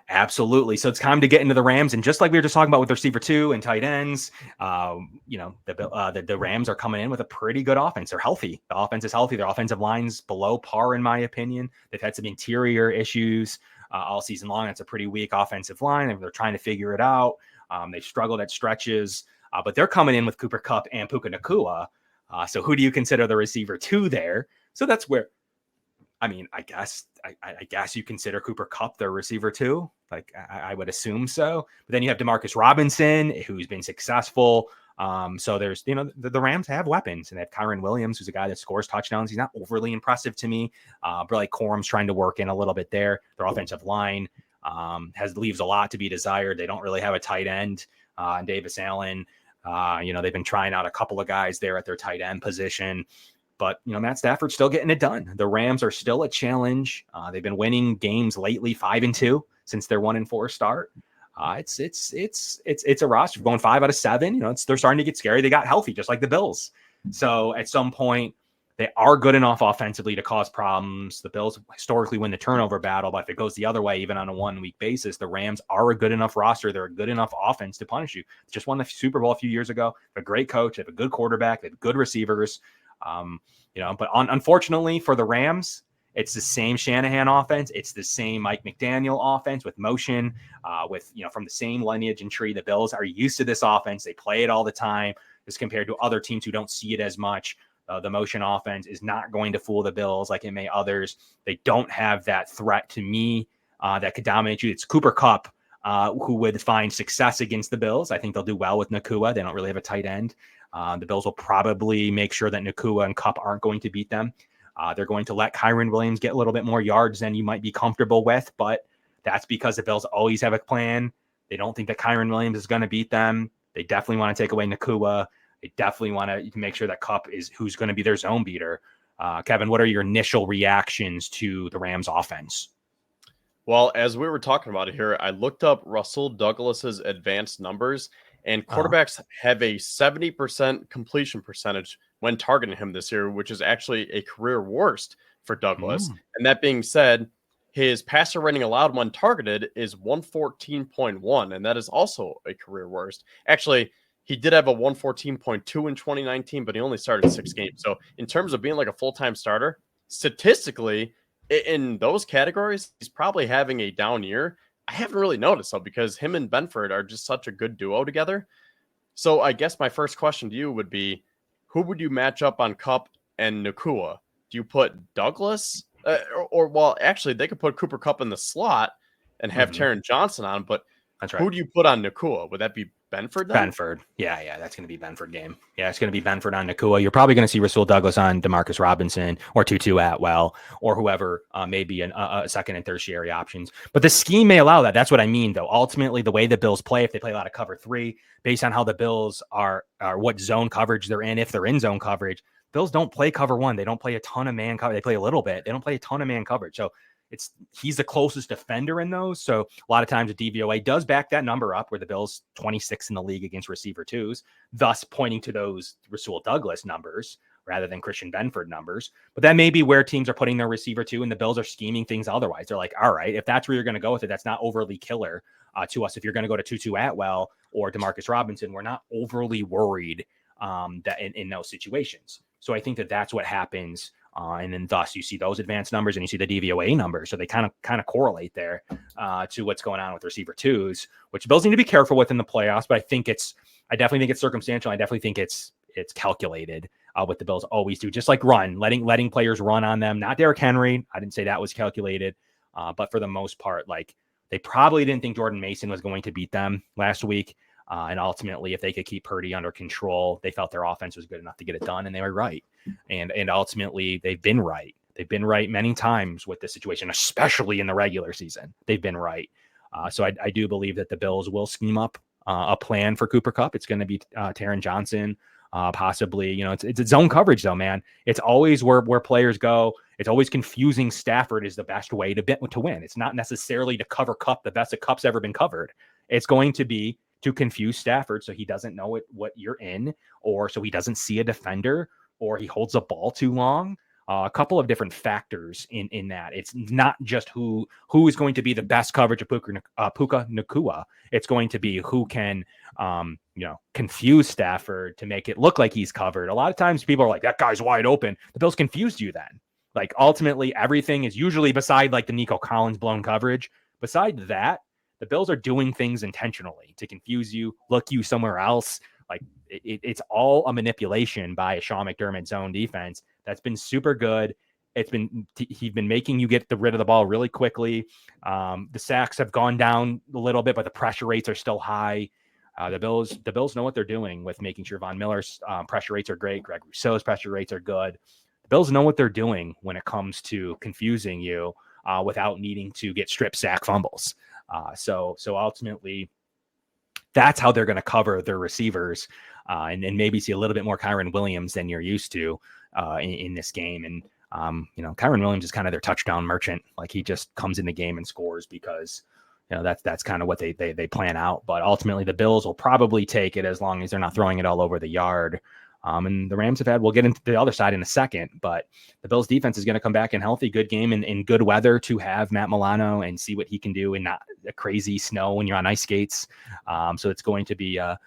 Absolutely. So it's time to get into the Rams. And just like we were just talking about with receiver 2 and tight ends, the Rams are coming in with a pretty good offense. They're healthy. The offense is healthy. Their offensive line's below par, in my opinion. They've had some interior issues all season long. It's a pretty weak offensive line, and they're trying to figure it out. They've struggled at stretches, but they're coming in with Cooper Kupp and Puka Nacua. So who do you consider the receiver 2 there? So that's where, I guess you consider Cooper Kupp their receiver 2. Like I would assume so. But then you have Demarcus Robinson, who's been successful. So there's, the Rams have weapons, and they have Kyren Williams, who's a guy that scores touchdowns. He's not overly impressive to me. But Corum's trying to work in a little bit there. Their offensive line leaves a lot to be desired. They don't really have a tight end. And Davis Allen, they've been trying out a couple of guys there at their tight end position. But, Matt Stafford's still getting it done. The Rams are still a challenge. They've been winning games lately, 5-2 since their 1-4 start. It's a roster going 5 out of 7. They're starting to get scary. They got healthy, just like the Bills. So at some point, they are good enough offensively to cause problems. The Bills historically win the turnover battle, but if it goes the other way, even on a 1-week basis, the Rams are a good enough roster. They're a good enough offense to punish you. They just won the Super Bowl a few years ago. They have a great coach. They have a good quarterback. They have good receivers. But unfortunately for the Rams, it's the same Shanahan offense. It's the same Mike McDaniel offense with motion, from the same lineage and tree. The Bills are used to this offense. They play it all the time as compared to other teams who don't see it as much. The motion offense is not going to fool the Bills like it may others. They don't have that threat to me that could dominate you. It's Cooper Kupp who would find success against the Bills. I think they'll do well with Nacua. They don't really have a tight end. The Bills will probably make sure that Nacua and Kupp aren't going to beat them. They're going to let Kyren Williams get a little bit more yards than you might be comfortable with, but that's because the Bills always have a plan. They don't think that Kyren Williams is going to beat them. They definitely want to take away Nacua. They definitely want to make sure that Kupp is who's going to be their zone beater. Kevin, what are your initial reactions to the Rams offense? Well, as we were talking about it here, I looked up Rasul Douglas's advanced numbers, and quarterbacks have a 70% completion percentage when targeting him this year, which is actually a career worst for Douglas. And that being said, his passer rating allowed when targeted is 114.1, and that is also a career worst. Actually, he did have a 114.2 in 2019, but he only started 6 games. So in terms of being like a full-time starter, statistically, in those categories, he's probably having a down year. I haven't really noticed, though, because him and Benford are just such a good duo together. So I guess my first question to you would be, who would you match up on Kupp and Nacua? Do you put Douglas? Actually, they could put Cooper Kupp in the slot and have Taron Johnson on, but that's right. Who do you put on Nacua? Would that be Benford then? Benford. Yeah, that's going to be Benford game. Yeah, it's going to be Benford on Nacua. You're probably going to see Rasul Douglas on Demarcus Robinson or Tutu Atwell or whoever may be a second and tertiary options. But the scheme may allow that. That's what I mean, though. Ultimately, the way the Bills play, if they play a lot of cover 3, based on how the Bills are what zone coverage they're in, if they're in zone coverage, Bills don't play cover 1. They don't play a ton of man cover. They play a little bit. They don't play a ton of man coverage. So he's the closest defender in those. So a lot of times the DVOA does back that number up, where the Bills 26 in the league against receiver 2s, thus pointing to those Rasul Douglas numbers rather than Christian Benford numbers. But that may be where teams are putting their receiver 2 and the Bills are scheming things otherwise. They're like, all right, if that's where you're going to go with it, that's not overly killer to us. If you're going to go to Tutu Atwell or Demarcus Robinson, we're not overly worried that in those situations. So I think that's what happens. And then thus you see those advanced numbers and you see the DVOA numbers. So they kind of correlate there to what's going on with receiver 2s, which Bills need to be careful with in the playoffs. But I definitely think it's circumstantial. I definitely think it's calculated what the Bills always do, just like letting players run on them. Not Derrick Henry. I didn't say that was calculated. But for the most part, like, they probably didn't think Jordan Mason was going to beat them last week. And ultimately, if they could keep Purdy under control, they felt their offense was good enough to get it done, and they were right. And ultimately, they've been right. They've been right many times with this situation, especially in the regular season. They've been right. So I do believe that the Bills will scheme up a plan for Cooper Kupp. It's going to be Taron Johnson, possibly. It's zone coverage, though, man. It's always where players go. It's always confusing Stafford is the best way to win. It's not necessarily to cover Kupp the best that Kupp's ever been covered. It's going to be to confuse Stafford so he doesn't know what you're in, or so he doesn't see a defender, or he holds a ball too long. a couple of different factors in that. It's not just who is going to be the best coverage of Puka Nacua. It's going to be who can confuse Stafford to make it look like he's covered. A lot of times people are like, that guy's wide open. The Bills confused you then. Like ultimately everything is usually beside like the Nico Collins blown coverage. Beside that, the Bills are doing things intentionally to confuse you, look you somewhere else. Like it's all a manipulation by a Sean McDermott zone defense that's been super good. He's been making you get rid of the ball really quickly. The sacks have gone down a little bit, but the pressure rates are still high. The Bills know what they're doing with making sure Von Miller's pressure rates are great. Greg Rousseau's pressure rates are good. The Bills know what they're doing when it comes to confusing you without needing to get strip sack fumbles. So ultimately, that's how they're going to cover their receivers and maybe see a little bit more Kyron Williams than you're used to in this game. And, Kyron Williams is kind of their touchdown merchant. Like he just comes in the game and scores because, that's kind of what they plan out. But ultimately, the Bills will probably take it as long as they're not throwing it all over the yard. And the Rams we'll get into the other side in a second, but the Bills defense is going to come back in healthy, good game in good weather to have Matt Milano and see what he can do in not a crazy snow when you're on ice skates. So it's going to be a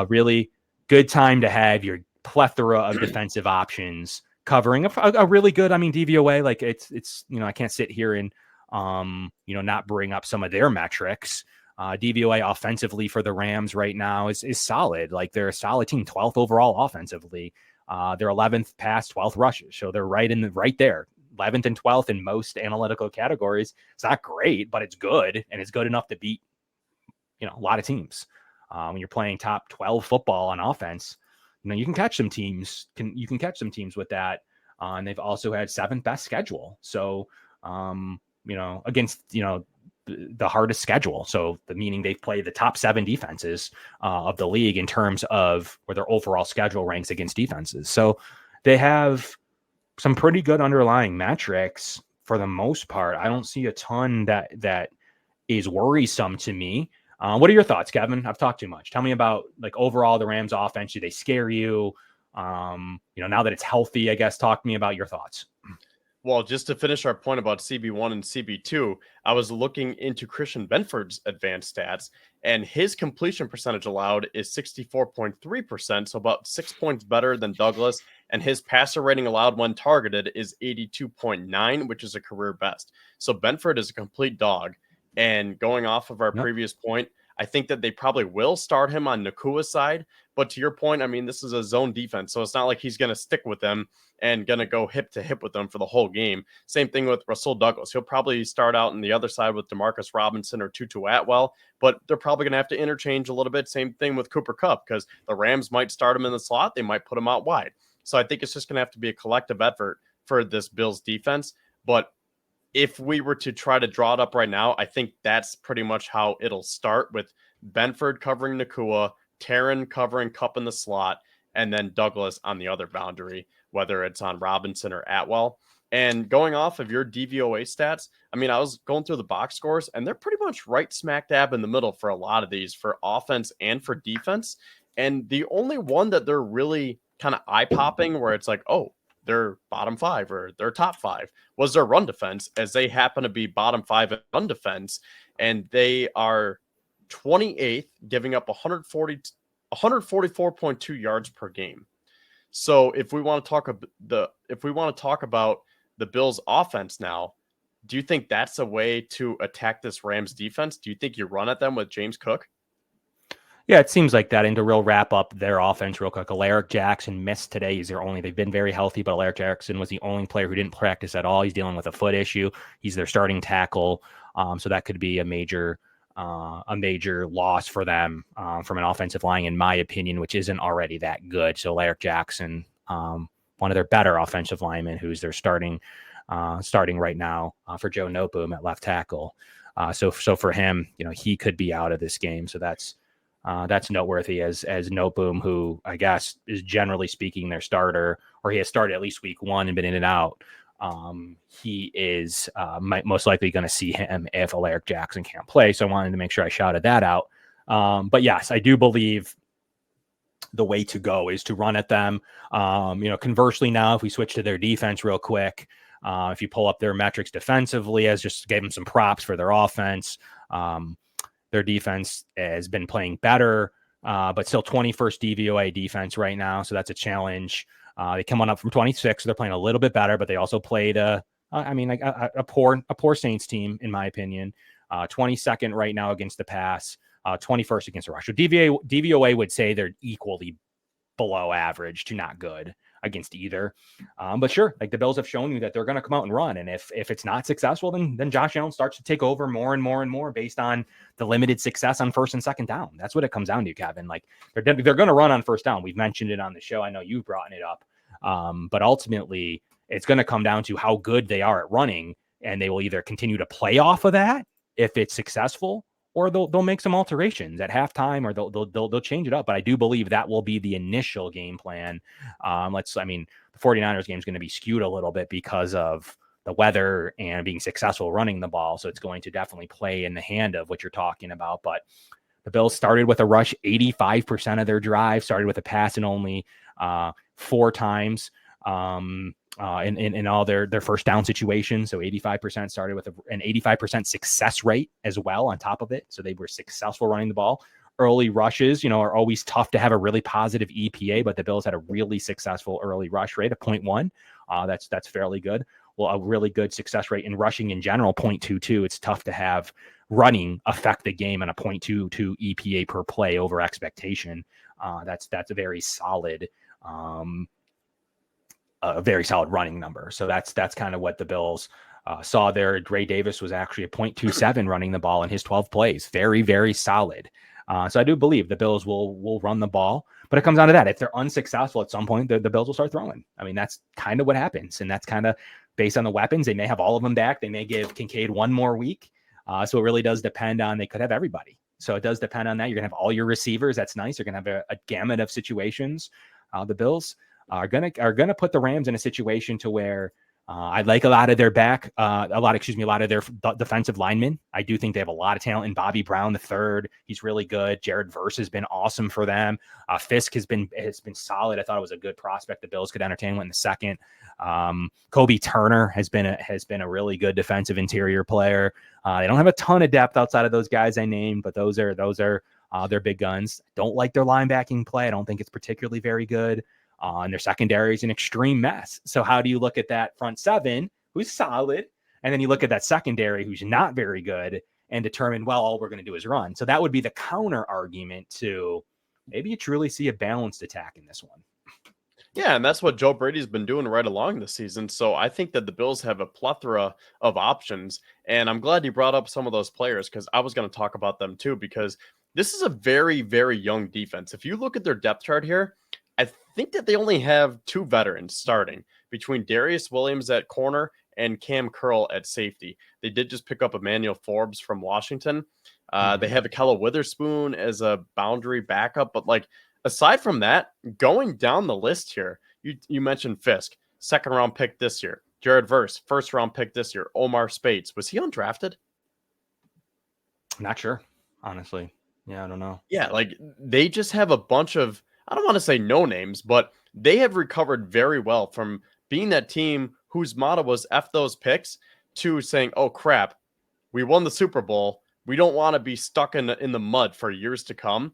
really good time to have your plethora of defensive options covering a really good, DVOA. Like it's, I can't sit here and, not bring up some of their metrics. DVOA offensively for the Rams right now is solid. Like they're a solid team, 12th overall offensively. They're 11th pass, 12th rushes. So they're right there, 11th and 12th in most analytical categories. It's not great, but it's good. And it's good enough to beat, a lot of teams. When you're playing top 12 football on offense, you can catch some teams. You can catch some teams with that. And they've also had 7th best schedule. So, against, the hardest schedule. So the meaning they've played the top 7 defenses of the league in terms of where their overall schedule ranks against defenses. So they have some pretty good underlying metrics for the most part. I don't see a ton that is worrisome to me. What are your thoughts, Kevin? I've talked too much. Tell me about like overall the Rams offense. Do they scare you? Now that it's healthy, I guess, talk to me about your thoughts. Well, just to finish our point about CB1 and CB2, I was looking into Christian Benford's advanced stats, and his completion percentage allowed is 64.3%, so about 6 points better than Douglas, and his passer rating allowed when targeted is 82.9, which is a career best. So Benford is a complete dog, and going off of our previous point, I think that they probably will start him on Nakua's side. But to your point, this is a zone defense, so it's not like he's going to stick with them and going to go hip to hip with them for the whole game. Same thing with Rasul Douglas. He'll probably start out on the other side with Demarcus Robinson or Tutu Atwell, but they're probably going to have to interchange a little bit. Same thing with Cooper Kupp, because the Rams might start him in the slot. They might put him out wide. So I think it's just going to have to be a collective effort for this Bills defense. But if we were to try to draw it up right now, I think that's pretty much how it'll start, with Benford covering Nacua, Taryn covering Kupp in the slot, and then Douglas on the other boundary, whether it's on Robinson or Atwell. And going off of your DVOA stats, I was going through the box scores, and they're pretty much right smack dab in the middle for a lot of these, for offense and for defense. And the only one that they're really kind of eye-popping, where it's like, oh, they're bottom 5 or they're top 5, was their run defense, as they happen to be bottom 5 in run defense, and they are 28th, giving up 144.2 yards per game. So if we want to talk about the Bills offense now, do you think that's a way to attack this Rams defense? Do you think you run at them with James Cook? Yeah, it seems like that. And to real wrap up their offense real quick, Alaric Jackson missed today. They've been very healthy, but Alaric Jackson was the only player who didn't practice at all. He's dealing with a foot issue. He's their starting tackle. So that could be a major loss for them from an offensive line, in my opinion, which isn't already that good. So Alaric Jackson, one of their better offensive linemen, who's their starting right now for Joe Noteboom at left tackle. So for him, he could be out of this game. So that's noteworthy, as Noteboom, who I guess is generally speaking their starter, or he has started at least week 1 and been in and out. He is most likely going to see him if Alaric Jackson can't play. So I wanted to make sure I shouted that out. But yes, I do believe the way to go is to run at them. Conversely now, if we switch to their defense real quick, if you pull up their metrics defensively, as just gave them some props for their offense, their defense has been playing better, but still 21st DVOA defense right now. So that's a challenge. They come on up from 26. So they're playing a little bit better, but they also played a poor Saints team, in my opinion. 22nd right now against the pass, 21st against the rush. So DVOA would say they're equally below average to not good against either. But sure, like the Bills have shown you that they're going to come out and run. And if it's not successful, then Josh Allen starts to take over more and more and more based on the limited success on first and second down. That's what it comes down to, Kevin. Like they're going to run on first down. We've mentioned it on the show. I know you've brought it up. But ultimately, it's going to come down to how good they are at running, and they will either continue to play off of that if it's successful, or they'll make some alterations at halftime, or they'll change it up. But I do believe that will be the initial game plan. The 49ers game is going to be skewed a little bit because of the weather and being successful running the ball. So it's going to definitely play in the hand of what you're talking about. But the Bills started with a rush 85% of their drive, started with a pass and only 4 times in all their first down situations. So 85% started with an 85% success rate as well on top of it. So they were successful running the ball. Early rushes, are always tough to have a really positive EPA, but the Bills had a really successful early rush rate of 0.1. That's fairly good. Well, a really good success rate in rushing in general, 0.22. It's tough to have running affect the game on a 0.22 EPA per play over expectation. That's a very solid, a very solid running number. So that's kind of what the Bills saw there. Ray Davis was actually a 0.27 running the ball in his 12 plays. Very, very solid. So I do believe the Bills will run the ball, but it comes down to that. If they're unsuccessful at some point, the Bills will start throwing. I mean, that's kind of what happens. And that's kind of based on the weapons. They may have all of them back. They may give Kincaid one more week. So it really does depend on, they could have everybody. So it does depend on that. You're going to have all your receivers. That's nice. You're going to have a gamut of situations. The Bills are going to put the Rams in a situation to where I like a lot of their defensive linemen. I do think they have a lot of talent in Bobby Brown the third. He's really good. Jared Verse has been awesome for them. Fisk has been solid. I thought it was a good prospect the Bills could entertain in the second. Kobe Turner has been a really good defensive interior player. They don't have a ton of depth outside of those guys I named, but those are their big guns. Don't like their linebacking play. I don't think it's particularly very good. And their secondary is an extreme mess. So how do you look at that front seven, who's solid, and then you look at that secondary, who's not very good, and determine, well, all we're going to do is run. So that would be the counter argument to maybe you truly see a balanced attack in this one. Yeah, and that's what Joe Brady's been doing right along this season. So I think that the Bills have a plethora of options. And I'm glad you brought up some of those players, because I was going to talk about them too, because this is a very, very young defense. If you look at their depth chart here, I think that they only have 2 veterans starting between Darius Williams at corner and Cam Curl at safety. They did just pick up Emmanuel Forbes from Washington. They have Akella Witherspoon as a boundary backup. But aside from that, going down the list here, you mentioned Fisk, 2nd round pick this year. Jared Verse, 1st round pick this year. Omar Speights, was he undrafted? Not sure, honestly. Yeah, I don't know. Yeah, they just have a bunch of, I don't want to say no names, but they have recovered very well from being that team whose motto was F those picks to saying, oh crap, we won the Super Bowl. We don't want to be stuck in the mud for years to come.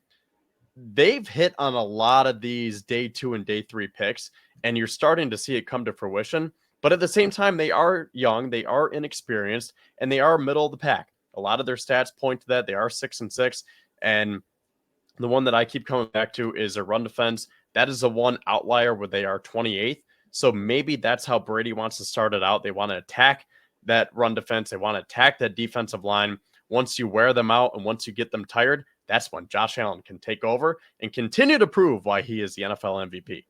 They've hit on a lot of these day 2 and day 3 picks, and you're starting to see it come to fruition. But at the same time, they are young, they are inexperienced, and they are middle of the pack. A lot of their stats point to that. They are 6-6, and the one that I keep coming back to is a run defense. That is the one outlier where they are 28th. So maybe that's how Brady wants to start it out. They want to attack that run defense. They want to attack that defensive line. Once you wear them out and once you get them tired, that's when Josh Allen can take over and continue to prove why he is the NFL MVP.